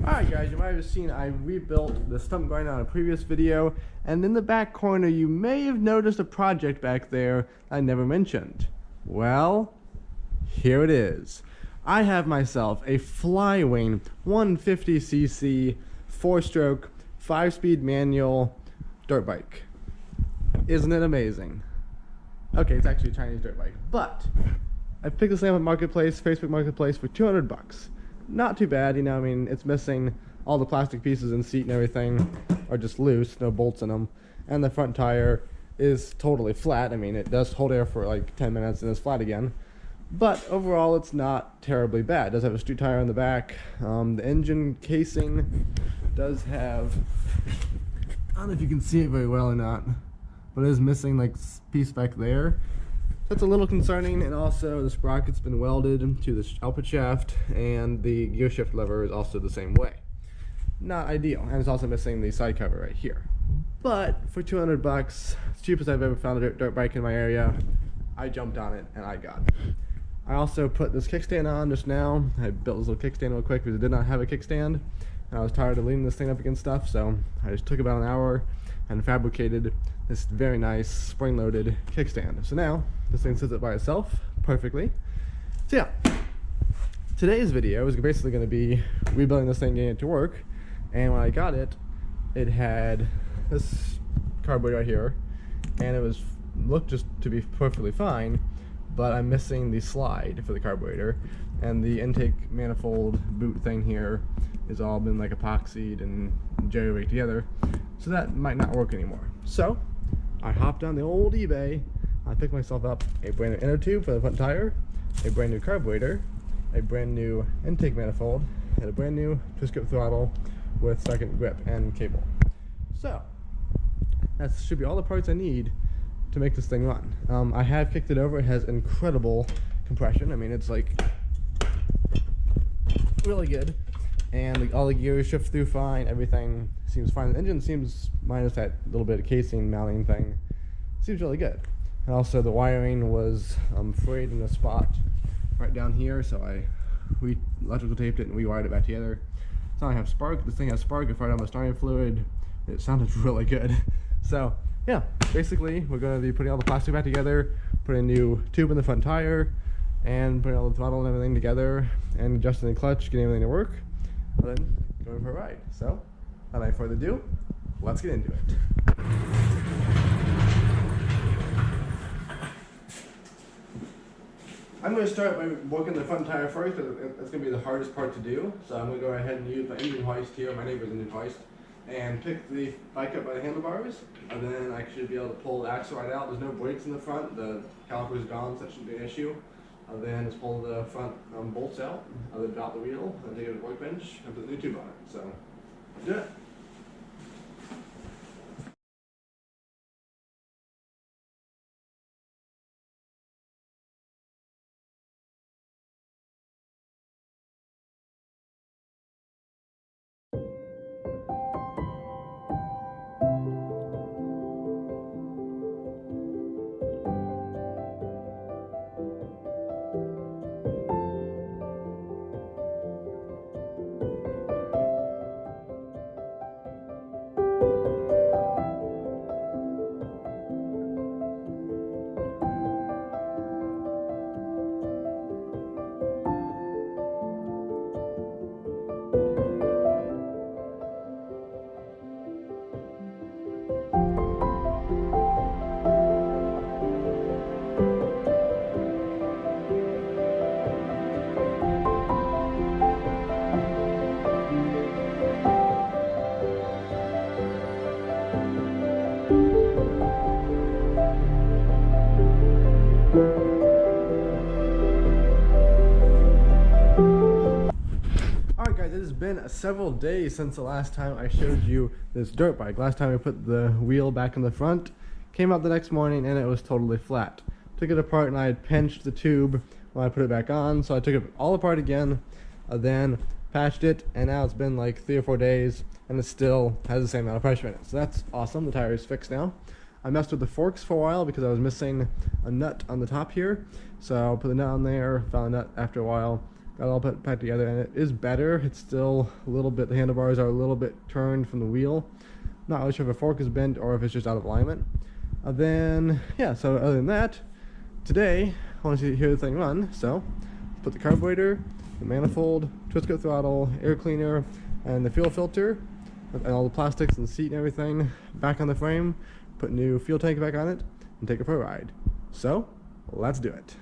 Alright guys, you might have seen I rebuilt the stump grinder on a previous video, and in the back corner you may have noticed a project back there I never mentioned. Well, here it is. I have myself a Flywing 150cc 4-stroke 5-speed manual dirt bike. Isn't it amazing? Okay, it's actually a Chinese dirt bike, but I picked this thing up at Marketplace, Facebook Marketplace for 200 bucks. Not too bad, you know, I mean, it's missing all the plastic pieces and seat and everything are just loose, no bolts in them. And the front tire is totally flat. I mean, it does hold air for like 10 minutes and it's flat again. But overall, it's not terribly bad. It does have a street tire on the back. The engine casing does have, I don't know if you can see it very well or not, but it is missing like piece back there. That's a little concerning, and also the sprocket's been welded to the output shaft, and the gear shift lever is also the same way. Not ideal, and it's also missing the side cover right here. But for 200 bucks, it's the cheapest I've ever found a dirt bike in my area. I jumped on it, and I got it. I also put this kickstand on just now. I built this little kickstand real quick because it did not have a kickstand, and I was tired of leaning this thing up against stuff, so I just took about an hour and fabricated this very nice spring-loaded kickstand. So now this thing sits up by itself perfectly. So yeah, today's video is basically going to be rebuilding this thing, getting it to work. And when I got it, it had this carburetor right here, and it looked just to be perfectly fine, but I'm missing the slide for the carburetor, and the intake manifold boot thing here has all been like epoxied and jerry-rigged together, so that might not work anymore. So I hopped on the old eBay. I picked myself up a brand new inner tube for the front tire, a brand new carburetor, a brand new intake manifold, and a brand new twist grip throttle with second grip and cable. So that should be all the parts I need to make this thing run. I have kicked it over. It has incredible compression. I mean, it's like really good, and all the gears shift through fine. Everything seems fine. The engine seems, minus that little bit of casing mounting thing, seems really good. And also the wiring was frayed in a spot right down here, so I electrical taped it and rewired it back together. So I have spark. This thing has spark. I fired on my starting fluid. It sounded really good. So yeah, basically we're going to be putting all the plastic back together, putting a new tube in the front tire, and putting all the throttle and everything together, and adjusting the clutch, getting everything to work, and then going for a ride. So without any further ado, let's get into it. I'm going to start by working the front tire first, because that's going to be the hardest part to do. So I'm going to go ahead and use my engine hoist here, my neighbor's engine hoist, and pick the bike up by the handlebars, and then I should be able to pull the axle right out. There's no brakes in the front, the caliper's gone, so that shouldn't be an issue. Then just pull the front bolts out, then drop the wheel, and take it to the workbench, and put the new tube on it. So, let's do it. It has been several days since the last time I showed you this dirt bike. Last time I put the wheel back in the front, came out the next morning and it was totally flat. Took it apart and I had pinched the tube when I put it back on, so I took it all apart again, then patched it, and now it's been like 3 or 4 days and it still has the same amount of pressure in it. So that's awesome. The tire is fixed now. I messed with the forks for a while because I was missing a nut on the top here, so I put the nut on there, found a nut after a while, Got it all put back together, and it is better. It's still a little bit, the handlebars are a little bit turned from the wheel. Not really sure if a fork is bent or if it's just out of alignment. Then, yeah, so other than that, today, I want to hear the thing run. So, put the carburetor, the manifold, twist coat throttle, air cleaner, and the fuel filter, and all the plastics and the seat and everything back on the frame, put new fuel tank back on it, and take it for a ride. So, let's do it.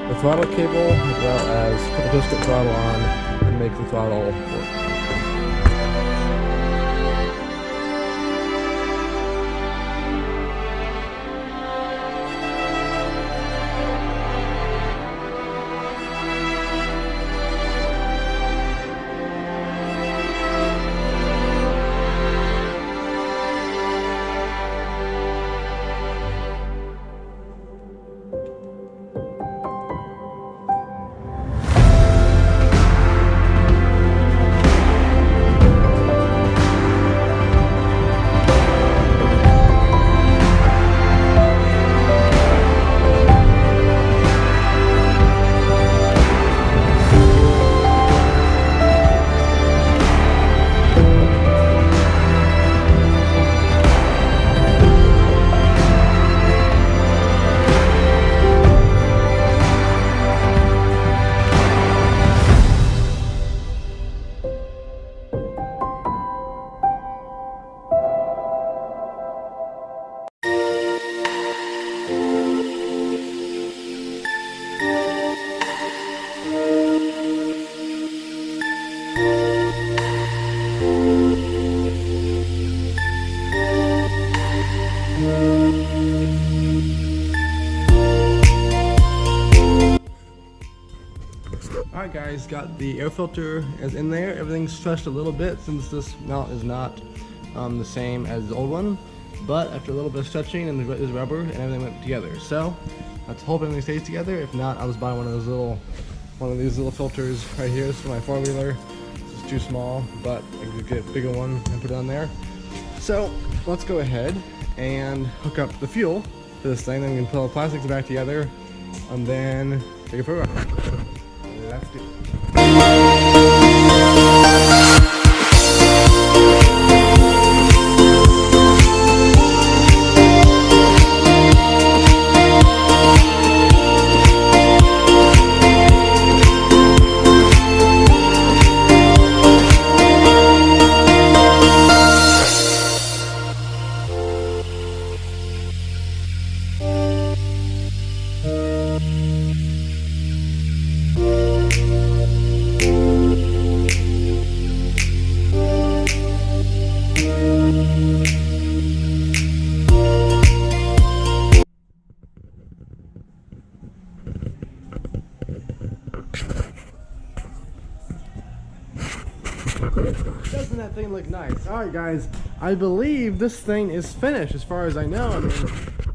The throttle cable, as well as put the twist coat throttle on and make the throttle work. Alright guys, got the air filter is in there. Everything's stretched a little bit since this mount is not the same as the old one. But after a little bit of stretching and there's rubber and everything went together. So let's hope everything stays together. If not, I'll just buy one of these little filters right here. This is for my four-wheeler. This is too small, but I can get a bigger one and put it on there. So let's go ahead and hook up the fuel to this thing. Then we can put all the plastics back together and then take it for a ride. Let's do it. Doesn't that thing look nice? Alright guys, I believe this thing is finished as far as I know. I mean,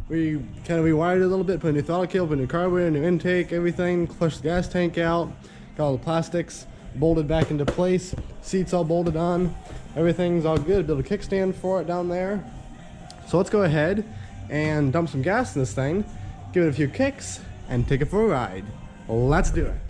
we kind of rewired it a little bit, put a new throttle cable, put a new carburetor, new intake, everything, flushed the gas tank out, got all the plastics bolted back into place, seats all bolted on, everything's all good, built a kickstand for it down there. So let's go ahead and dump some gas in this thing, give it a few kicks, and take it for a ride. Let's do it.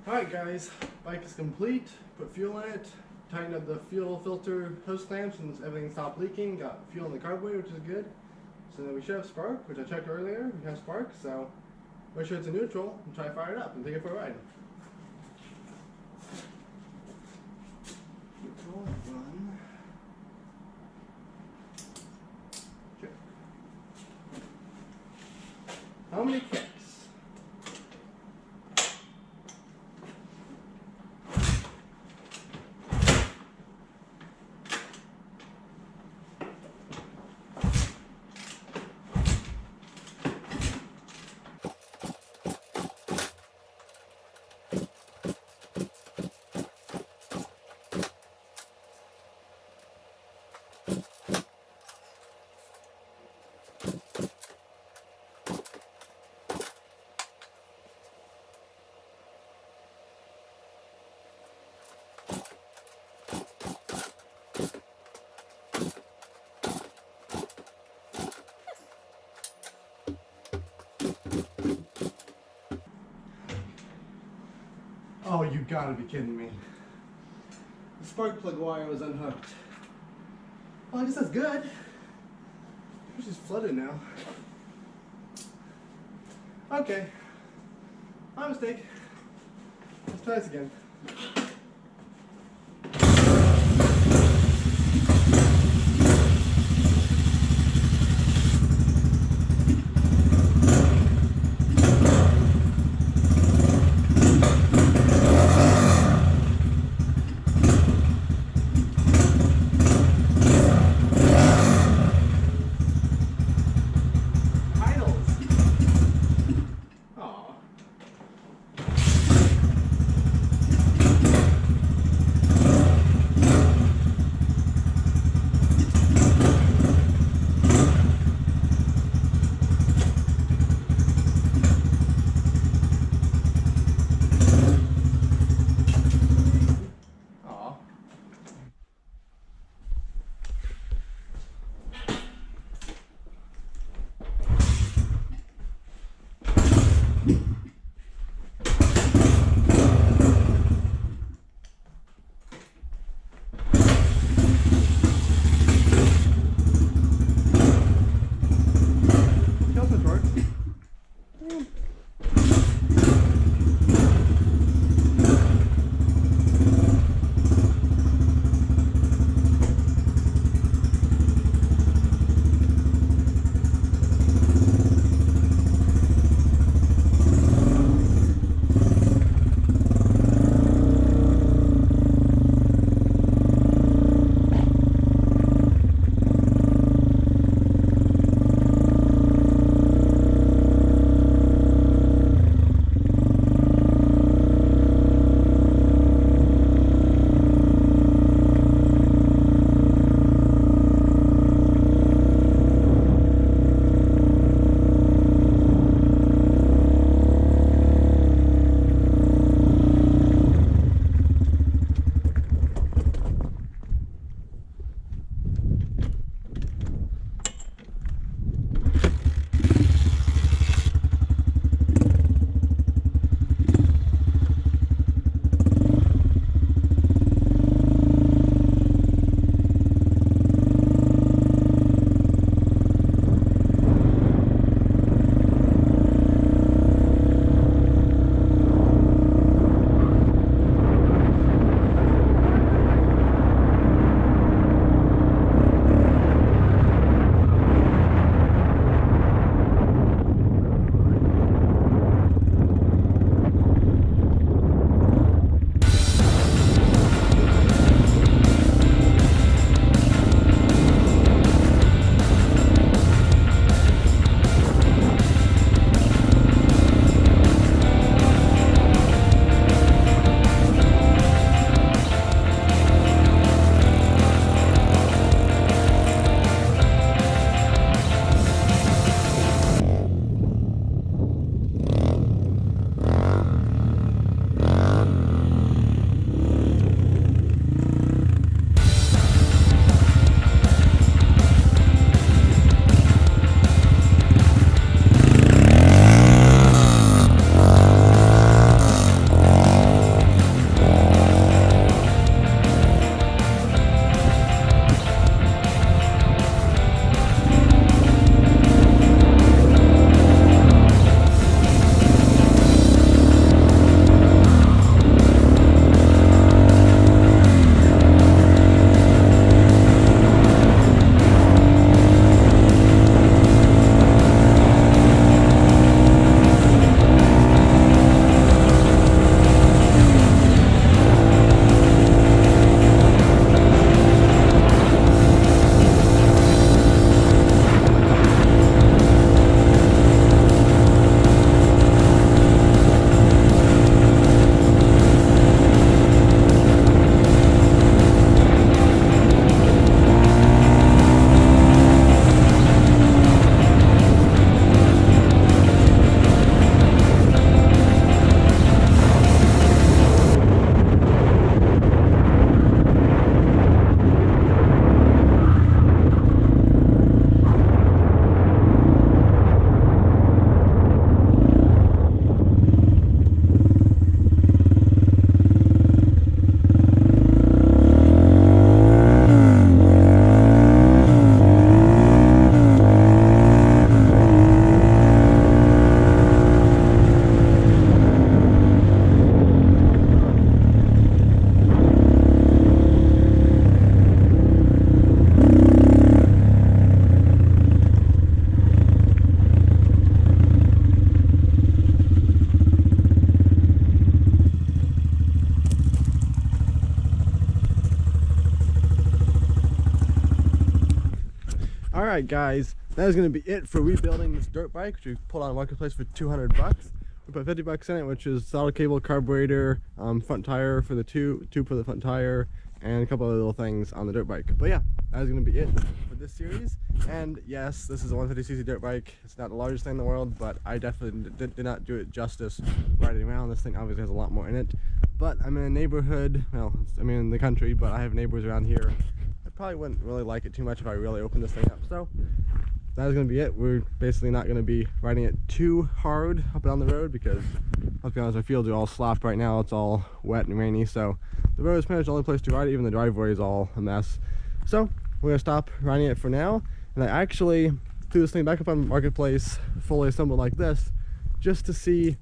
Alright guys, bike is complete, put fuel in it, tightened up the fuel filter hose clamps and everything stopped leaking, got fuel in the carburetor, which is good. So then we should have spark, which I checked earlier, we have spark, so make sure it's in neutral and try to fire it up and take it for a ride. Neutral, run. Check. How many kicks? you gotta be kidding me. The spark plug wire was unhooked. Well, I guess that's good. It's just flooded now. Okay. My mistake. Let's try this again. Alright guys, that is going to be it for rebuilding this dirt bike, which we pulled on Marketplace for 200 bucks. We put 50 bucks in it, which is solid cable, carburetor, front tire for the tube for the front tire, and a couple of little things on the dirt bike. But yeah, that is going to be it for this series. And yes, this is a 150cc dirt bike. It's not the largest thing in the world, but I definitely did not do it justice riding around. This thing obviously has a lot more in it. But I'm in a neighborhood, well, I'm in the country, but I have neighbors around here. I probably wouldn't really like it too much if I really opened this thing up. So that is going to be it. We're basically not going to be riding it too hard up and down the road because, let's be honest, our fields are all slopped right now. It's all wet and rainy, so the road is pretty much the only place to ride it. Even the driveway is all a mess. So we're going to stop riding it for now. And I actually threw this thing back up on Marketplace, fully assembled like this, just to see,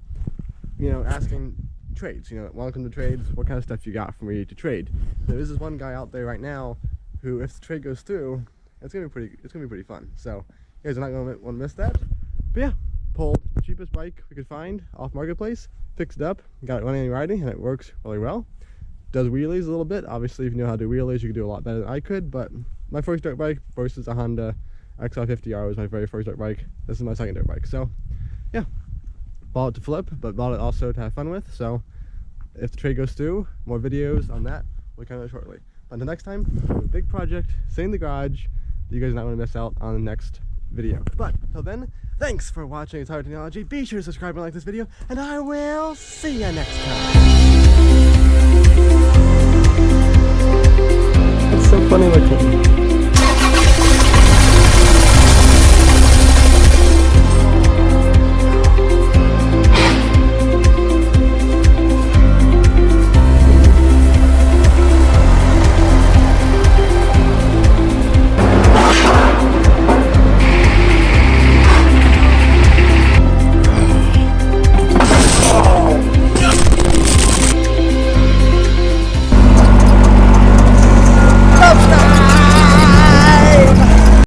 you know, asking trades. You know, welcome to trades. What kind of stuff you got for me to trade? There is this one guy out there right now who, if the trade goes through, it's gonna be pretty fun. So you guys are not gonna want to miss that. But yeah, pulled the cheapest bike we could find off Marketplace, fixed it up, got it running and riding, and it works really well. Does wheelies a little bit. Obviously, if you know how to do wheelies, you can do a lot better than I could. But my first dirt bike versus a Honda XR50R was my very first dirt bike. This is my second dirt bike. So yeah, bought it to flip, but bought it also to have fun with. So if the trade goes through, more videos on that will come out shortly. But until next time, a big project, sitting in the garage. You guys are not going to miss out on the next video. But until then, thanks for watching It's Hard Technology. Be sure to subscribe and like this video, and I will see you next time. It's so funny looking.